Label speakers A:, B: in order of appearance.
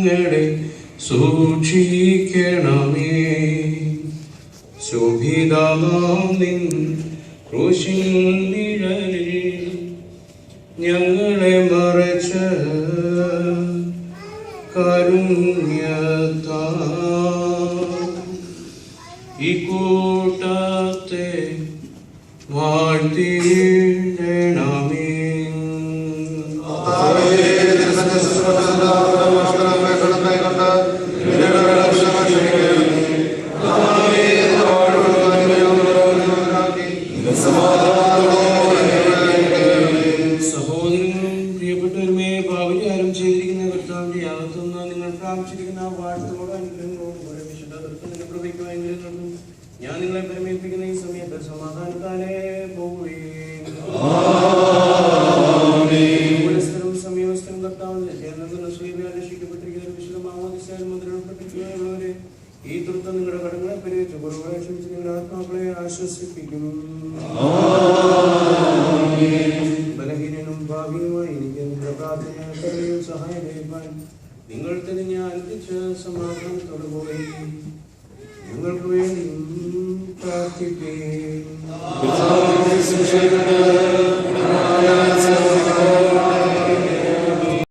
A: ഞങ്ങളെ സൂക്ഷിക്കണമേ. ശോഭിതമാം നിൻ ക്രൂശിൻ നിഴലിൽ ഞങ്ങളെ മറച്ച കാരുണ്യത്താൽ ഈ കൂട്ടത്തെ വാഴ്ത്തിയിടണമേ. സഹോദരങ്ങളും പ്രിയപ്പെട്ടവരുമേ, ഭാവിചാരം ചെയ്തിരിക്കുന്ന കർത്താവിന്റെ യാഗത്തുനിന്ന് നിങ്ങൾ പ്രാപിച്ചിരിക്കുന്ന വാഴ്ത്തലോട് അനുഗ്രഹങ്ങളോട് ഓരോ വിശുദ്ധ കർത്തവിന്റെ പ്രവഹിക്കുവാനും ഞാൻ നിങ്ങളെ പരിമേൽപ്പിക്കുന്ന ഈ സമയത്ത് സമാധാനത്താലെ പോവുകയും സമീപസ്ഥരും കർത്താവിന്റെ രക്ഷിക്കപ്പെട്ടിരിക്കുന്ന വിശുദ്ധമാവോദിസായാലും മുദ്രപ്പെട്ടിരിക്കുന്നവരെ ഈ തൃത്വം നിങ്ങളുടെ കടങ്ങളെ പരിഹരിച്ച് കുറവുകളെ ക്ഷമിച്ച് നിങ്ങളുടെ ആത്മാക്കളെ ആശ്വസിപ്പിക്കും. ബലഹീനനും ഭാവിയുമായി എനിക്ക് നിങ്ങളുടെ പ്രാർത്ഥനയും സഹായം ലഭിക്കാൻ നിങ്ങൾ തന്നെ ഞാൻ അന്തിച്ച് സമാധാനത്തോടു പോയി ഞങ്ങൾക്ക് വേണ്ടി പ്രാർത്ഥിക്കുകയും